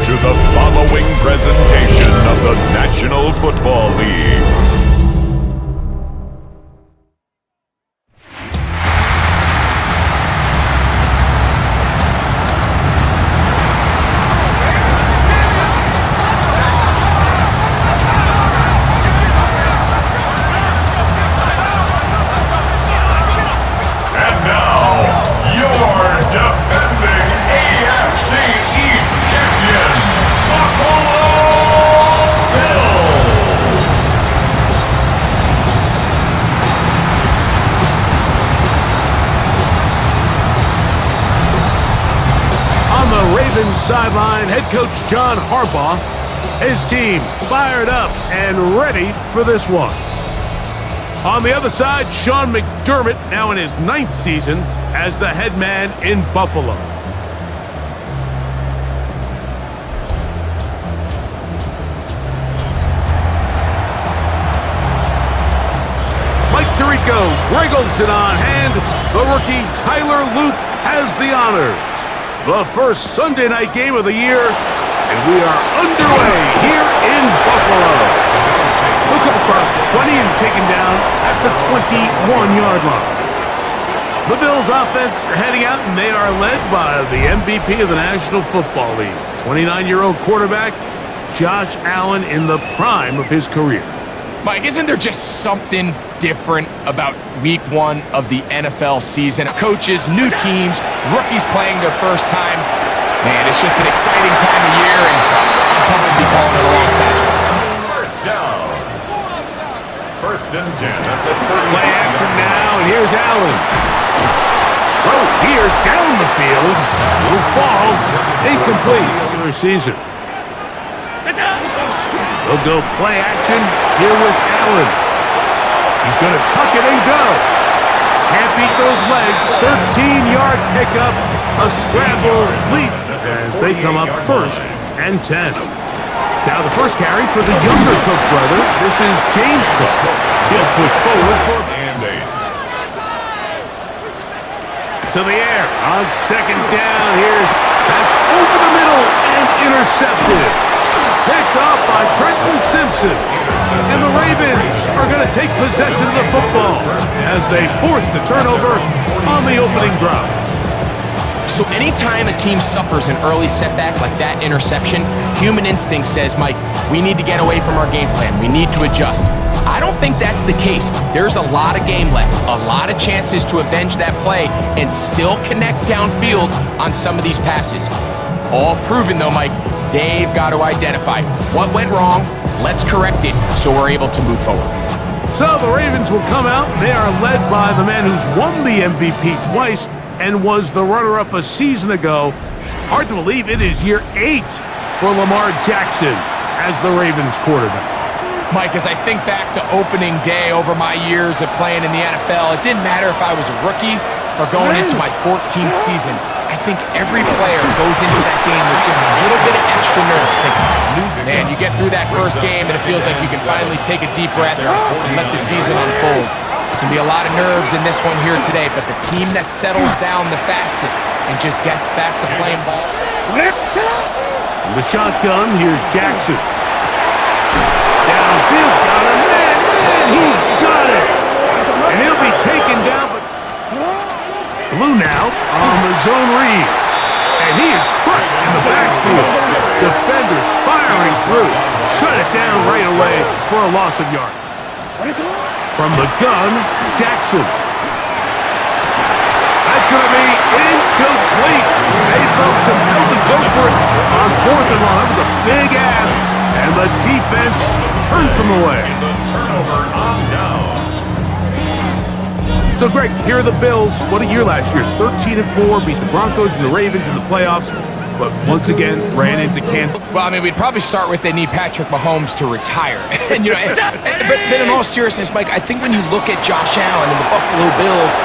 to the following presentation of the National Football League. Sideline, head coach John Harbaugh, his team fired up and ready for this one. On the other side, Sean McDermott, now in his 9th season as the head man in Buffalo. Mike Tirico, Greg Olson on hand. The rookie Tyler Loop has the honors. The first Sunday night game of the year, and we are underway here in Buffalo. We'll come across the 20 and taken down at the 21-yard line. The Bills offense are heading out, and they are led by the MVP of the National Football League, 29-year-old quarterback Josh Allen in the prime of his career. Mike, isn't there just something different about week 1 of the NFL season? Coaches, new teams, rookies playing their first time. Man, it's just an exciting time of year, and I'm pumped to be calling it alongside you. First down. First and 10 at the 30. Play action now, and here's Allen. Throw here down the field. Will fall. Incomplete. Regular season. They'll go play action here with Allen. He's going to tuck it and go. Can't beat those legs. 13-yard pickup. A scramble lead as they come up first and 10. Now the first carry for the younger Cook brother. This is James Cook. He'll push forward for and 8. To the air on second down. That's over the middle and intercepted. Picked off by Trenton Simpson. And the Ravens are going to take possession of the football as they force the turnover on the opening drive. So anytime a team suffers an early setback like that interception, human instinct says, Mike, we need to get away from our game plan. We need to adjust. I don't think that's the case. There's a lot of game left, a lot of chances to avenge that play and still connect downfield on some of these passes. All proven though, Mike, they've got to identify what went wrong. Let's correct it so we're able to move forward. So the Ravens will come out. They are led by the man who's won the MVP twice and was the runner-up a season ago. Hard to believe it is year 8 for Lamar Jackson as the Ravens quarterback. Mike, as I think back to opening day over my years of playing in the NFL, it didn't matter if I was a rookie or going into my 14th season. I think every player goes into that game with just a little bit of extra nerves. Man, you get through that first game and it feels like you can finally take a deep breath and let the season unfold. There's going to be a lot of nerves in this one here today, but the team that settles down the fastest and just gets back to playing ball. In the shotgun, here's Jackson. Downfield, got him, and he's got it. And he'll be taken down, but Blue now on the zone read. And he is crushed in the backfield. Defenders firing through. Shut it down right away for a loss of yard. From the gun, Jackson. That's going to be incomplete. They felt compelled to go for it on 4th and long. That was a big ask, and the defense turns them away. It's a turnover on down. So, Greg, here are the Bills. What a year last year. 13-4, beat the Broncos and the Ravens in the playoffs, but once again ran into Kansas. Well, I mean, we'd probably start with they need Patrick Mahomes to retire. And, you know, but in all seriousness, Mike, I think when you look at Josh Allen and the Buffalo Bills,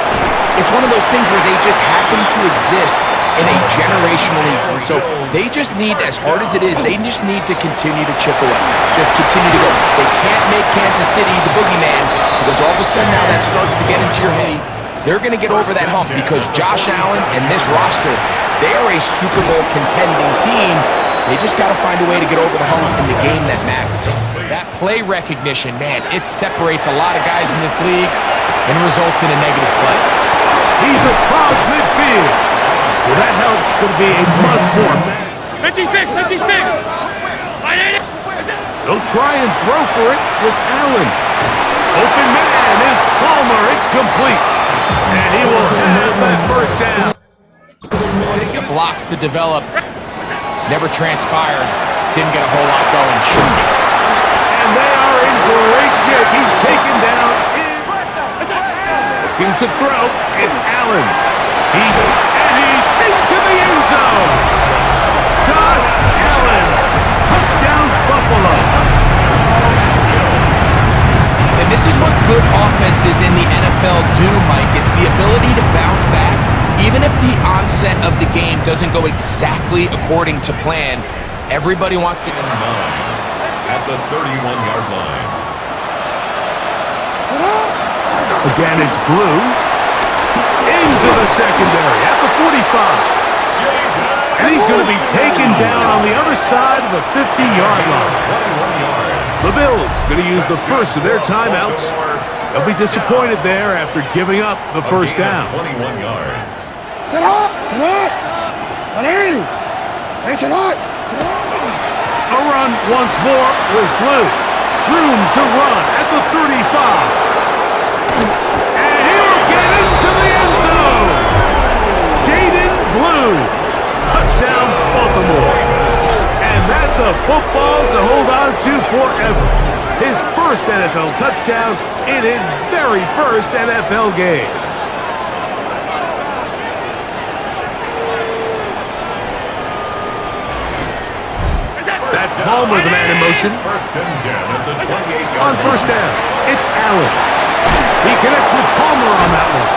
it's one of those things where they just happen to exist in a generational league. So they just need, as hard as it is, they just need to continue to chip away. Just continue to go. They can't make Kansas City the boogeyman, because all of a sudden now that starts to get into your head. They're going to get over that hump because Josh Allen and this roster, they are a Super Bowl contending team. They just got to find a way to get over the hump in the game that matters. That play recognition, man, it separates a lot of guys in this league and results in a negative play. He's across midfield. So that helps. It's going to be a much more. 56, 56. They'll try and throw for it with Allen. Open man is Palmer. It's complete. And he will have that first down. The blocks to develop. Never transpired. Didn't get a whole lot going. And they are in great shape. He's taken down. Looking to throw. It's Allen. He's into the end zone. Josh Allen. Touchdown, Buffalo. And this is what good offenses in the NFL do, Mike. It's the ability to bounce back. Even if the onset of the game doesn't go exactly according to plan, everybody wants to turn on. At the 31-yard line. Again, it's Blue. Into the secondary at the 45. And he's going to be taken down on the other side of the 50-yard line. The Bills going to use the first of their timeouts. They'll be disappointed there after giving up the first down. 21 yards. A run once more with Blue. Room to run at the 35. And he'll get into the end zone. Jaden Blue. Touchdown, Baltimore. And that's a football to hold on to forever. His first NFL touchdown in his very first NFL game. That's Palmer, the man in motion. First and 10 at the 28-yard On first down, it's Allen. He connects with Palmer on that one.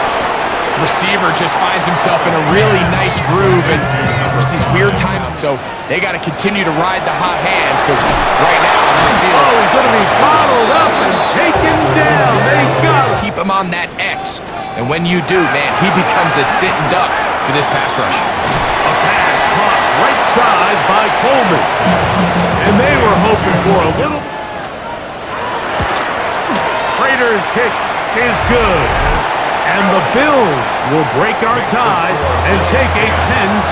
Receiver just finds himself in a really nice groove, and there's these weird times, so they got to continue to ride the hot hand, because right now on the field, Oh, he's going to be bottled up and taken down. They got him. keep him on that X, and when you do, man, he becomes a sitting duck for this pass rush. A pass caught right side by Coleman. And they were hoping for a little. Raiders kick is good. And the Bills will break our tie and take a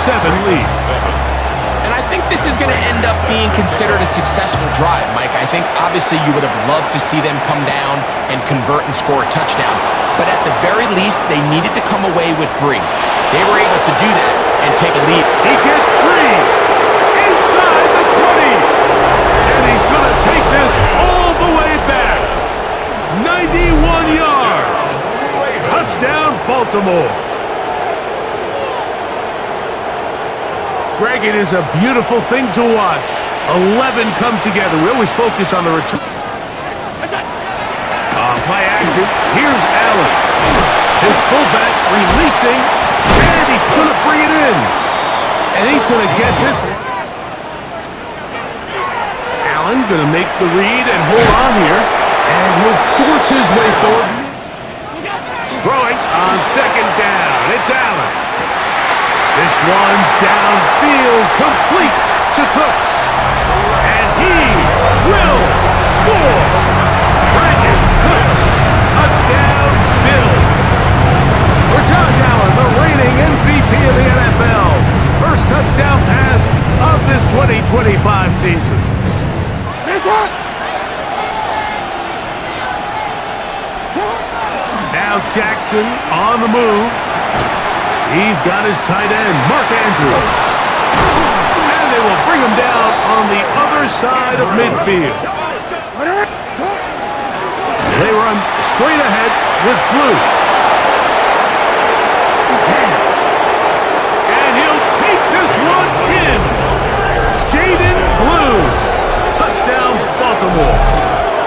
10-7 lead. And I think this is going to end up being considered a successful drive, Mike. I think obviously you would have loved to see them come down and convert and score a touchdown. But at the very least, they needed to come away with 3. They were able to do that and take a lead. He gets free inside the 20. And he's going to take this all the way back. 91 yards. Touchdown, Baltimore. Greg, it is a beautiful thing to watch. 11 come together. We always focus on the return. Play action. Here's Allen. His fullback releasing. And he's going to bring it in. And he's going to get this. Allen going to make the read and hold on here. And he'll force his way forward. Throwing on second down. It's Allen. This one downfield, complete to Cooks. And he will score. Brandon Cooks. Touchdown, Bills. For Josh Allen, the reigning MVP of the NFL. First touchdown pass of this 2025 season. Now Jackson on the move. He's got his tight end, Mark Andrews. And they will bring him down on the other side of midfield. They run straight ahead with Blue. And he'll take this one in. Jaden Blue. Touchdown, Baltimore.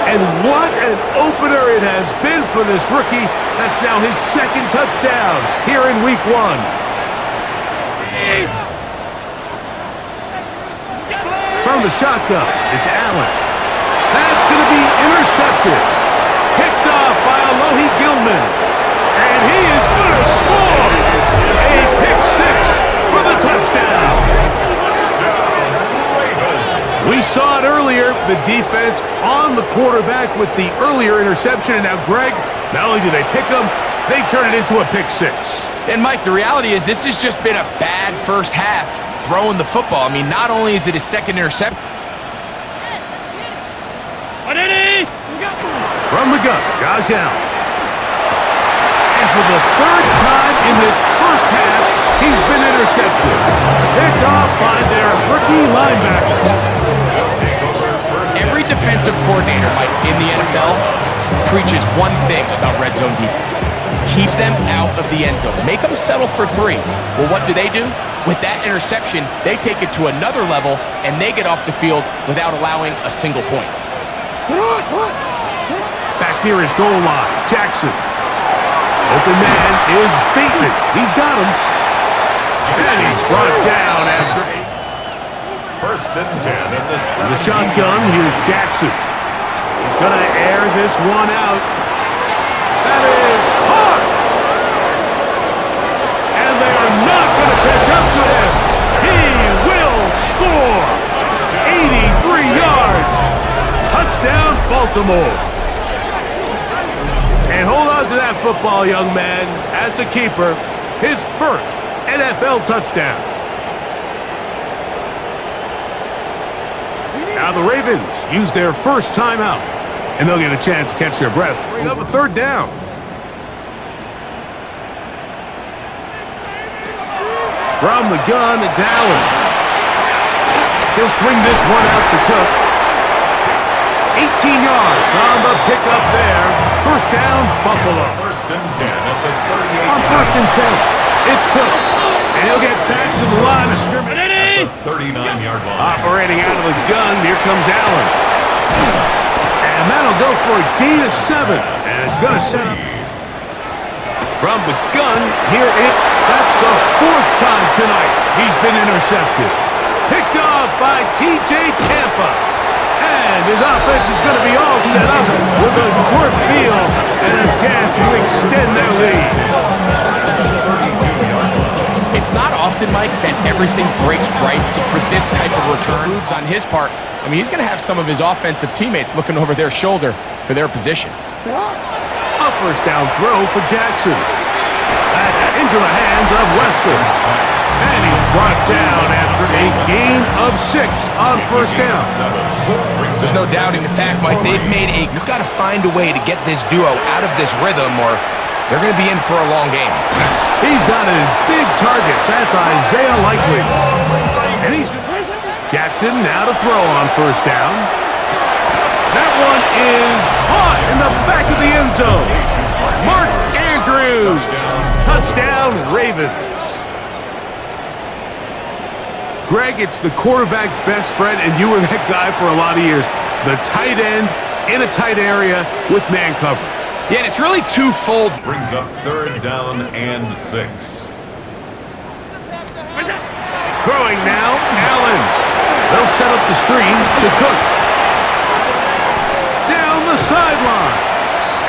And what an opener it has been for this rookie. That's now his second touchdown here in Week 1. From the shotgun, it's Allen. That's going to be intercepted. Picked off by Alohi Gilman. And he is going to score. A pick 6 for the touchdown. saw it earlier, the defense on the quarterback with the earlier interception. And now, Greg, not only do they pick him, they turn it into a pick six. And, Mike, the reality is this has just been a bad first half throwing the football. I mean, not only is it his second interception. From the gun, Josh Allen. And for the third time in this first half, he's been intercepted. Picked off by their rookie linebacker. Every defensive coordinator, Mike, in the NFL preaches one thing about red zone defense. Keep them out of the end zone. Make them settle for 3. Well, what do? With that interception, they take it to another level, and they get off the field without allowing a single point. Back near his goal line, Jackson. Open man is Bateman. He's got him. And he's brought down after 1st and 10 at the 7. the shotgun. Here's Jackson. He's going to air this one out. That is hard. And they are not going to catch up to this. He will score. 83 yards. Touchdown, Baltimore. And hold on to that football, young man. That's a keeper. His first NFL touchdown. Now the Ravens use their first timeout, and they'll get a chance to catch their breath. Bring up a 3rd down. From the gun, it's Allen. He'll swing this one out to Cook. 18 yards on the pickup there. First down, Buffalo. 1st and 10 at the 38. On 1st and 10, it's Cook. And he'll get back to the line of scrimmage. 39-yard line. Operating out of the gun, here comes Allen. And that'll go for a gain of 7. And it's going to set up. From the gun, that's the 4th time tonight he's been intercepted. Picked off by T.J. Tampa. And his offense is going to be all set up with a short field and a chance to extend their lead. It's not often, Mike, that everything breaks right for this type of return on his part. I mean, he's going to have some of his offensive teammates looking over their shoulder for their position. A first down throw for Jackson. That's into the hands of Weston. And he's brought down after a gain of 6 on first down. There's no doubting the fact, Mike, you've got to find a way to get this duo out of this rhythm or they're going to be in for a long game. He's got his big target. That's Isaiah Likely. And Jackson now to throw on first down. That one is caught in the back of the end zone. Mark Andrews. Touchdown, Ravens. Greg, it's the quarterback's best friend, and you were that guy for a lot of years. The tight end in a tight area with man coverage. Yeah, and it's really twofold. Brings up 3rd down and 6. Throwing now, Allen. They'll set up the screen to Cook. Down the sideline.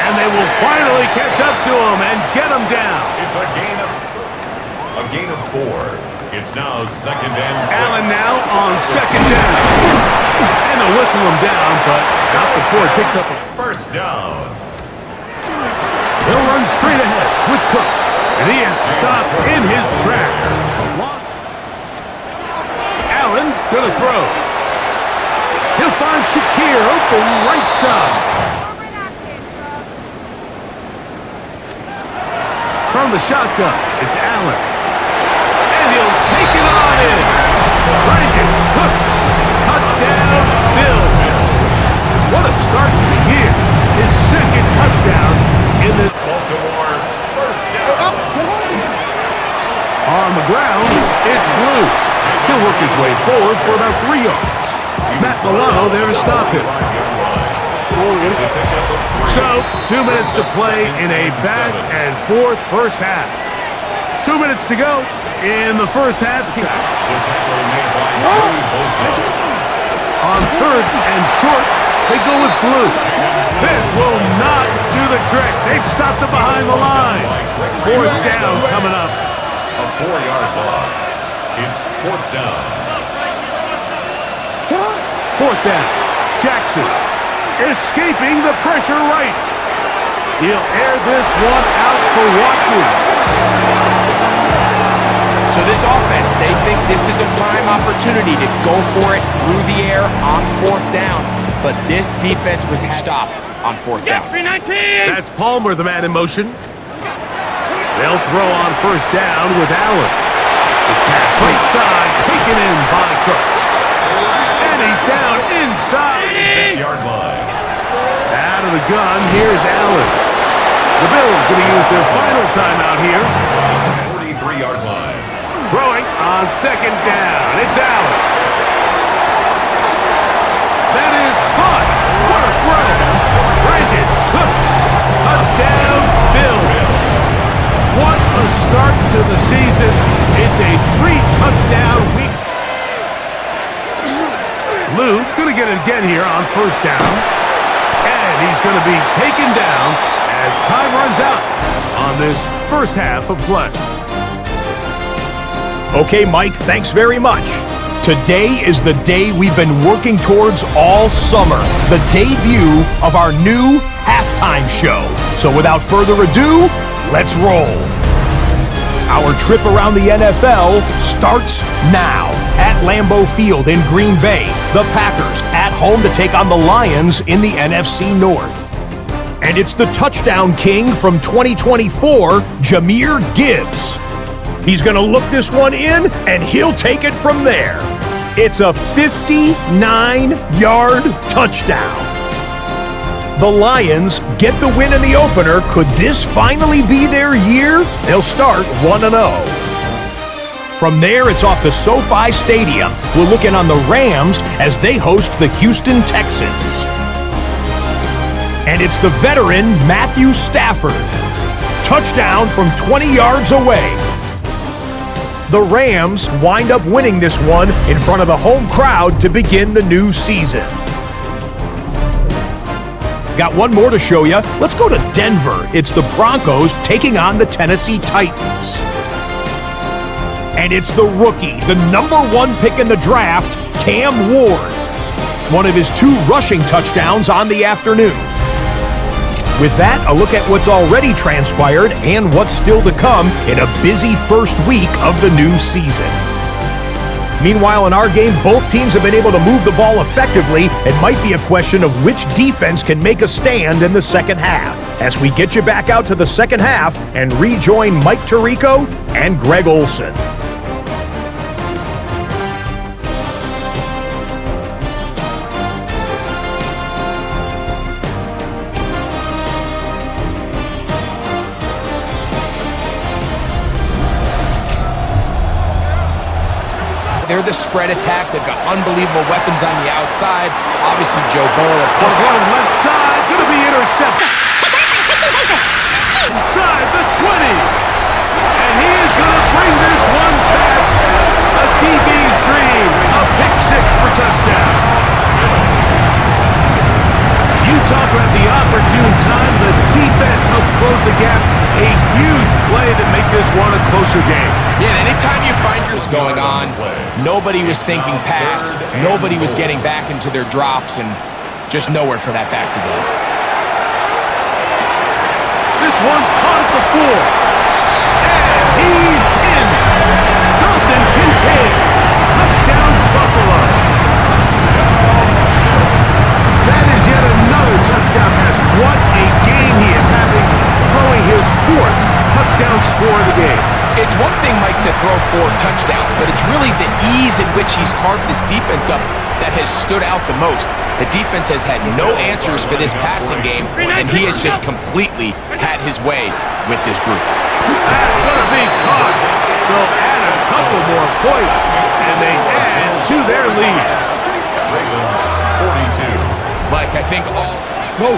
And they will finally catch up to him and get him down. It's a gain of 4. It's now 2nd and 6. Allen now on 2nd down. And they'll whistle him down, but not before it picks up a 1st down. He'll run straight ahead with Cook. And he is stopped in his tracks. Allen gonna throw. He'll find Shakir open right side. From the shotgun, it's Allen. And he'll take it on in. Brandon Cooks. Touchdown, Bills. What a start to the year. His 2nd touchdown in the Baltimore 1st down. On the ground, it's Blue. He'll work his way forward for about 3 yards. Matt Milano there to stop him. So, 2 minutes to play in a back and forth first half. 2 minutes to go in the first half. On 3rd and short, they go with Blue. This will not do the trick. They've stopped it behind the line. 4th down coming up. A 4-yard loss. It's 4th down. 4th down. Jackson escaping the pressure right. He'll air this one out for Watkins. So this offense, they think this is a prime opportunity to go for it through the air on 4th down. But this defense was stopped on 4th down. That's Palmer, the man in motion. They'll throw on 1st down with Allen. His pass right side, taken in by Cooks. And he's down inside. 6-yard line. Out of the gun, here's Allen. The Bills going to use their final timeout here. 43-yard line. Throwing on 2nd down. It's Allen. That is caught. What a throw. Rankin, Cooks. Touchdown, Bills. What a start to the season. It's a 3-touchdown week. Lou going to get it again here on 1st down. And he's going to be taken down as time runs out on this first half of play. Okay, Mike, thanks very much. Today is the day we've been working towards all summer, the debut of our new halftime show. So without further ado, let's roll. Our trip around the NFL starts now at Lambeau Field in Green Bay. The Packers at home to take on the Lions in the NFC North. And it's the touchdown king from 2024, Jahmyr Gibbs. He's going to look this one in, and he'll take it from there. It's a 59-yard touchdown. The Lions get the win in the opener. Could this finally be their year? They'll start 1-0. From there, it's off to SoFi Stadium. We're looking on the Rams as they host the Houston Texans. And it's the veteran Matthew Stafford. Touchdown from 20 yards away. The Rams wind up winning this one in front of the home crowd to begin the new season. Got one more to show you. Let's go to Denver. It's the Broncos taking on the Tennessee Titans. And it's the rookie, the #1 pick in the draft, Cam Ward. One of his 2 rushing touchdowns on the afternoon. With that, a look at what's already transpired and what's still to come in a busy first week of the new season. Meanwhile, in our game, both teams have been able to move the ball effectively. It might be a question of which defense can make a stand in the second half. As we get you back out to the second half and rejoin Mike Tirico and Greg Olson. They're the spread attack. They've got unbelievable weapons on the outside. Obviously, Joe Burrow. Going left side, going to be intercepted. Inside the 20. And he is going to bring this one back. A DB's dream. A pick 6 for touchdown. You talk about the opportune time. The defense helps close the gap. A huge play to make this one a closer game. Yeah, and anytime you find yours going on, nobody was thinking pass. Nobody was getting back into their drops, and just nowhere for that back to go. This one caught at the 4. And he's in. Dalton Kincaid. Touchdown, Buffalo. That is yet another touchdown pass. What a game he is having, throwing his 4th touchdown score of the game. It's one thing, Mike, to throw 4 touchdowns, but it's really the ease in which he's carved this defense up that has stood out the most. The defense has had no answers for this passing game, and he has just completely had his way with this group. That's going to be caught. So add a couple more points, and they add to their lead. 42. Mike, I think all... Whoa.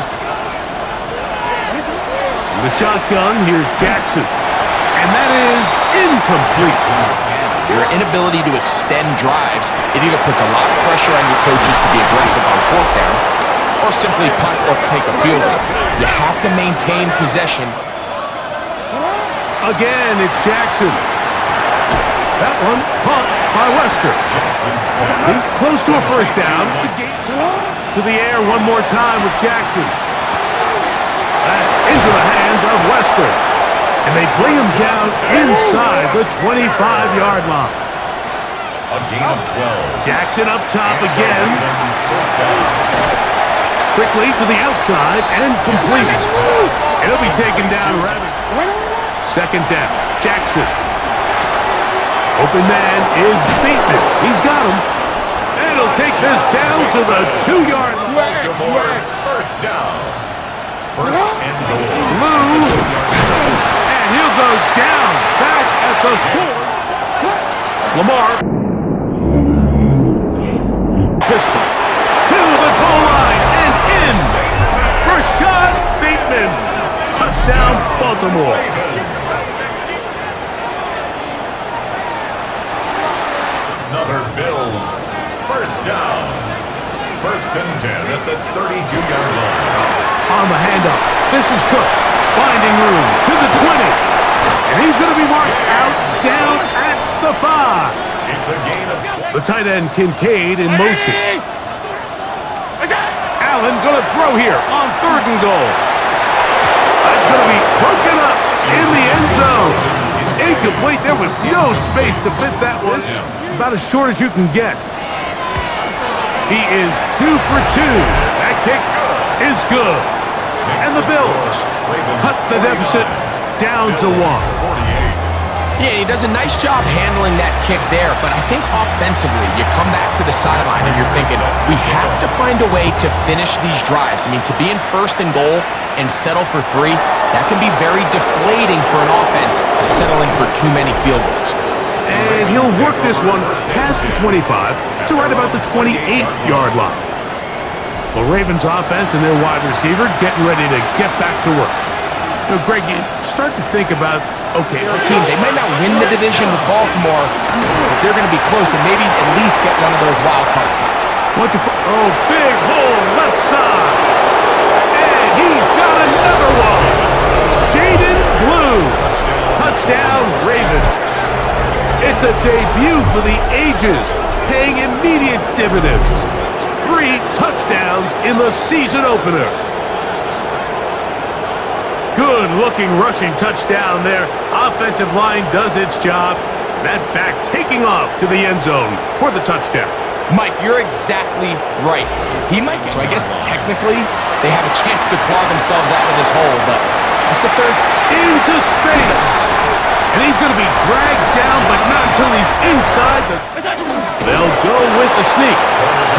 The shotgun, here's Jackson. And that is incomplete. Your inability to extend drives, it either puts a lot of pressure on your coaches to be aggressive on 4th down, or simply punt or take a field goal. You have to maintain possession. Again, it's Jackson. That one caught by Lester. He's close to a first down. To the air one more time with Jackson. That's into the hands of Lester. And they bring him down inside the 25-yard line. A gain of 12. Jackson up top again. Quickly to the outside and complete. It'll be taken down rather. Second down. Jackson. Open man is Bateman. He's got him. And he'll take this down to the 2-yard line. First down. First and goal. Blue. And he'll go down back at the 4. Lamar. Pistol. To the goal line and in. Rashad Bateman. Touchdown, Baltimore. Another Bills. First down. First and 10 at the 32-yard line. On the handoff. This is Cook. Finding room to the 20. And he's going to be marked out down at the 5. It's a gain of 12. The tight end Kincaid in motion. Allen going to throw here on 3rd and goal. That's going to be broken up in the end zone. Incomplete. There was no space to fit that one. About as short as you can get. He is 2 for 2. That kick is good. And the Bills cut the deficit down to 1. Yeah, he does a nice job handling that kick there, but I think offensively, you come back to the sideline and you're thinking, we have to find a way to finish these drives. I mean, to be in 1st and goal and settle for 3, that can be very deflating for an offense settling for too many field goals. And he'll work this one past the 25 to right about the 28-yard line. The Ravens offense and their wide receiver getting ready to get back to work. You know, Greg, you start to think about, okay, Our team, they might not win the division with Baltimore, but they're going to be close and maybe at least get one of those wild card spots. Big hole left side. And he's got another one. Jaden Blue. Touchdown, Ravens. It's a debut for the ages, paying immediate dividends. 3 touchdowns in the season opener. Good-looking rushing touchdown there. Offensive line does its job. That back taking off to the end zone for the touchdown. Mike, you're exactly right. He might, so I guess technically they have a chance to claw themselves out of this hole, but that's the 3rd. Into space. And he's going to be dragged down, but not until he's inside the... They'll go with the sneak.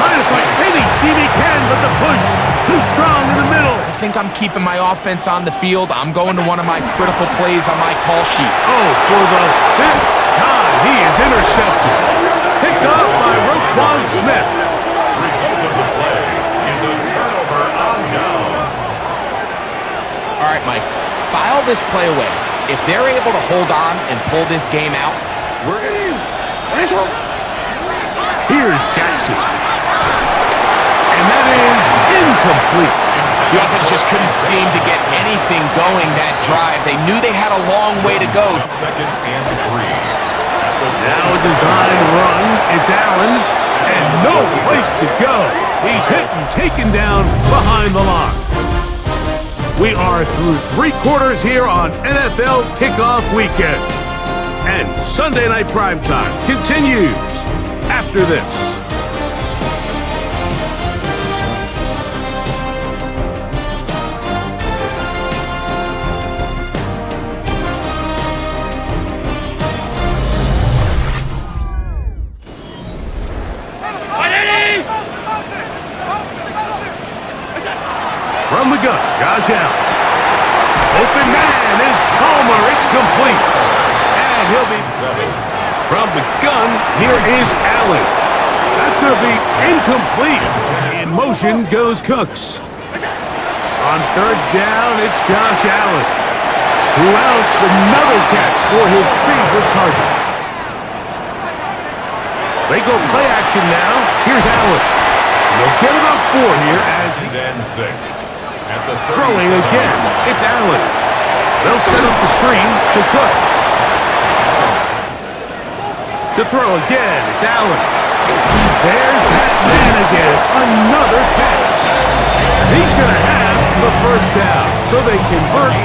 Trying to find any seam he can, but the push too strong in the middle. I think I'm keeping my offense on the field. I'm going to one of my critical plays on my call sheet. Oh, for the 5th time, he is intercepted. Picked up by Roquan Smith. Result of the play is a turnover on downs. All right, Mike, file this play away. If they're able to hold on and pull this game out, Here's Jackson. And that is incomplete. the offense just couldn't seem to get anything going that drive. They knew they had a long way to go. 2nd and 3. Now a design run. It's Allen. And no place to go. He's hit and taken down behind the line. We are through 3 quarters here on NFL Kickoff Weekend. And Sunday Night Primetime continues after this. From the gun, Josh Allen. Open man is Palmer. It's complete. And he'll be 7. From the gun, here is Allen. That's going to be incomplete. In motion goes Cooks. On 3rd down, it's Josh Allen, who outs another catch for his favorite target. They go play action now. Here's Allen. They'll get about 4 here as he... And 6. At the Throwing again, it's Allen. They'll set up the screen to Cook. To throw again, it's Allen. There's that man again. Another catch. He's going to have the first down. So they convert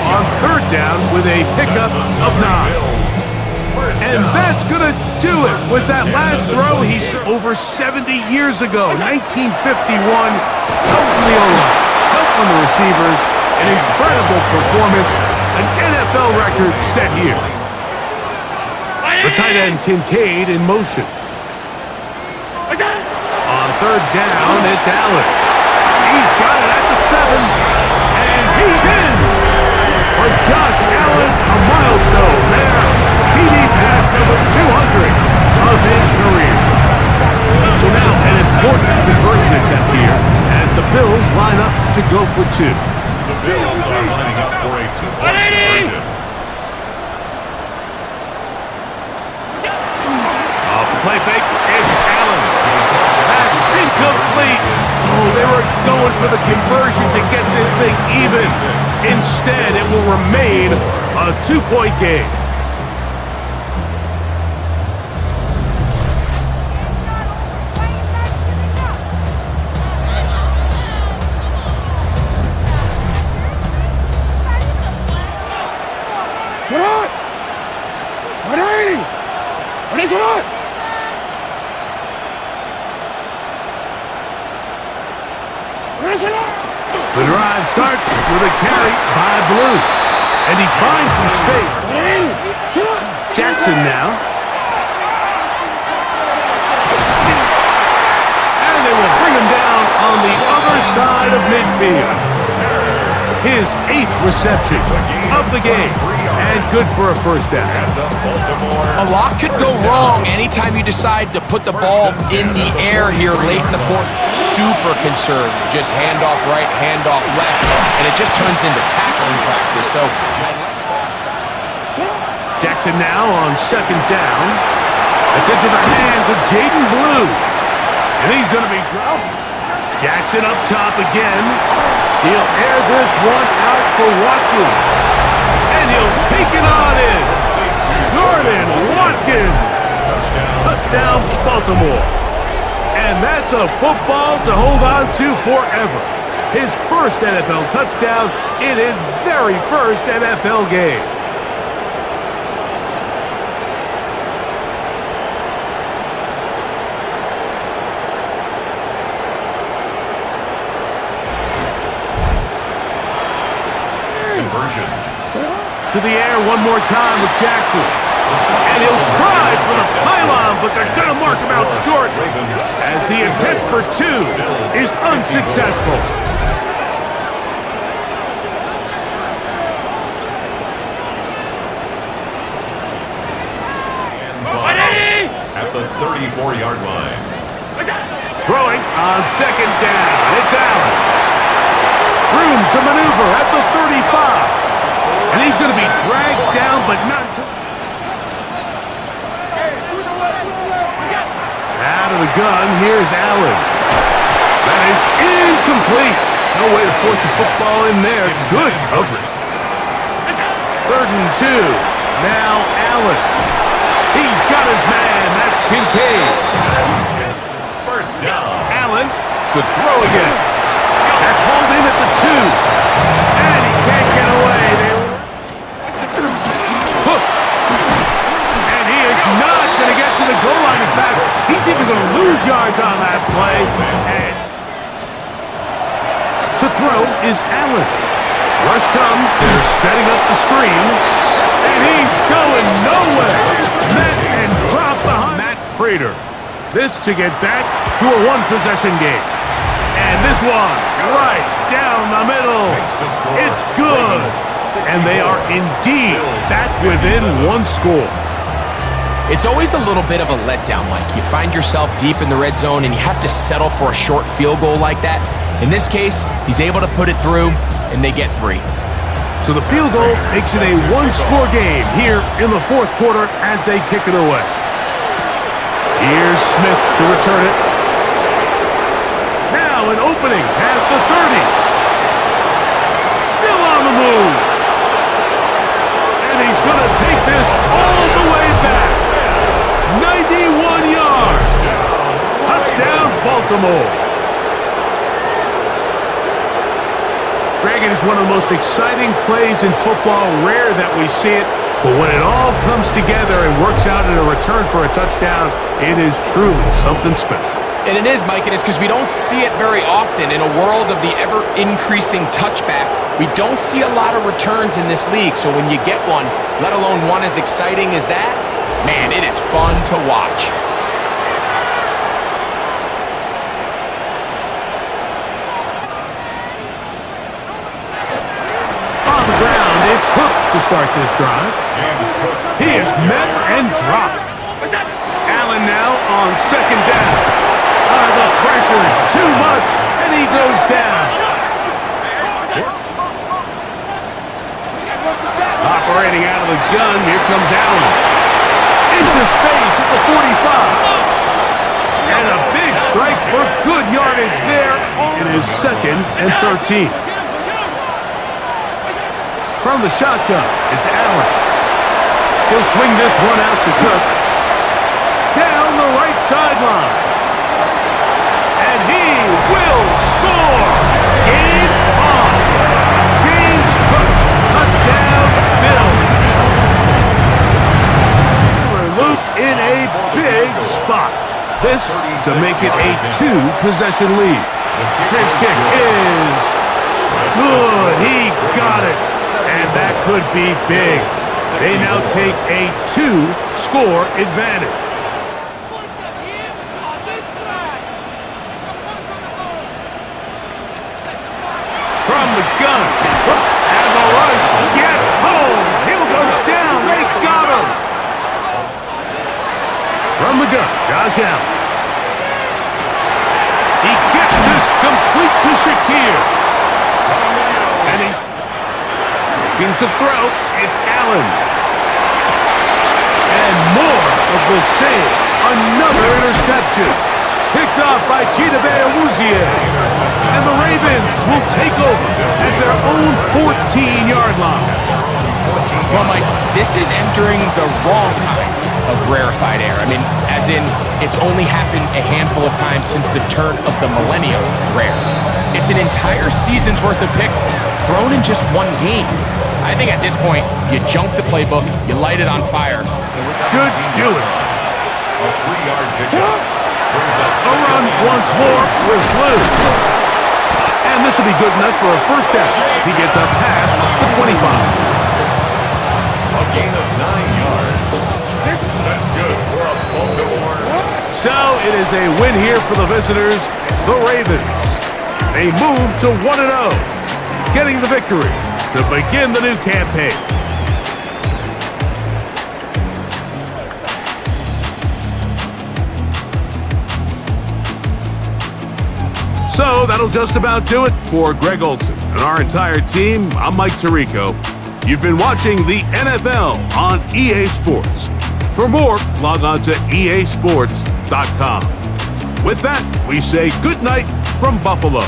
on third down with a pickup of 9. And that's going to do it with that last throw. He's over 70 years ago, 1951. Help from the O-line, help from the receivers, an incredible performance, an NFL record set here. The tight end Kincaid in motion. On third down, it's Allen. He's got it at the 7, and he's in. For Josh Allen, a milestone there. TD pass number 200 of his career. So now an important conversion attempt here as the Bills line up to go for 2. The Bills are lining up for a 2-point conversion. Off the play fake, it's Allen. That's incomplete. Oh, they were going for the conversion to get this thing even. Instead, it will remain a 2-point game. The drive starts with a carry by Blue. And he finds some space. Jackson now. And they will bring him down on the other side of midfield. His 8th reception of the game. And good for a first down. A lot could go wrong anytime you decide to put the ball in the air here late in the fourth. Super conservative. Just handoff right, handoff left, and it just turns into tackling practice. So Jackson now on second down. It's into the hands of Jaden Blue. And he's going to be dropped. Jackson up top again. He'll air this one out for Watkins. And he'll take it on in. Jordan Watkins. Touchdown, Baltimore. And that's a football to hold on to forever. His first NFL touchdown in his very first NFL game. To the air one more time with Jackson. And he'll try for the pylon, but they're going to mark him out short as the attempt for 2 is unsuccessful. At the 34-yard line. Throwing on second down. It's Allen. Room to maneuver at the 35. And he's going to be dragged down, but not out of the gun. Here's Allen. That is incomplete. No way to force the football in there. Good coverage. 3rd and 2. Now Allen. He's got his man. That's Kincaid. First down. Allen to throw again. That's holding at the 2. And he can't get away. And he is not going to get to the goal line. In fact, he's even going to lose yards on that play. And to throw is Allen. Rush comes. They're setting up the screen. And he's going nowhere. Met and dropped behind Matt Prater. This to get back to a 1-possession game. And this one right down the middle. It's good. And they are indeed back within 1 score. it's always a little bit of a letdown. Like, you find yourself deep in the red zone and you have to settle for a short field goal like that. In this case, he's able to put it through, and they get 3. So the field goal makes it a 1-score game here in the fourth quarter as they kick it away. Here's Smith to return it. Now an opening past the 30. Still on the move. And he's going to take this all the way back. Baltimore. Greg, it is one of the most exciting plays in football. Rare that we see it, but when it all comes together and works out in a return for a touchdown, it is truly something special. And it is, Mike, and it's because we don't see it very often in a world of the ever-increasing touchback. We don't see a lot of returns in this league, so when you get one, let alone one as exciting as that, man, it is fun to watch. On the ground, it's Cook to start this drive. He is met and dropped. Allen now on second down. The pressure, too much, and he goes down. Operating out of the gun, here comes Allen. Into space at the 45. And a big strike for good yardage there. It is 2nd and 13. From the shotgun, it's Allen. He'll swing this one out to Cook. Down the right sideline. And he will score. Game on. James Cook, touchdown, Bills. Luke in a big spot. This to make it a 2-possession lead. His kick is good. He got it. And that could be big. They now take a 2-score advantage. From the gun. And the rush gets home. He'll go down. They got him. From the gun, Josh Allen. He gets this complete to Shakir. And he's looking to throw. It's Allen. And more of the same. Another interception. Picked off by Chidobe Awuzie. And the Ravens will take over at their own 14-yard line. Well, Mike, this is entering the wrong kind of rarefied air. I mean, as in, it's only happened a handful of times since the turn of the millennium rare. It's an entire season's worth of picks thrown in just one game. I think at this point, you junk the playbook, you light it on fire. Should do it. A 3-yard pickup. A run once more with Blue. And this will be good enough for a first down as he gets up past the 25. A gain of 9 yards. That's good for a Baltimore. So it is a win here for the visitors, the Ravens. They move to 1-0, getting the victory to begin the new campaign. So that'll just about do it for Greg Olson and our entire team. I'm Mike Tirico. You've been watching the NFL on EA Sports. For more, log on to easports.com. With that, we say good night from Buffalo.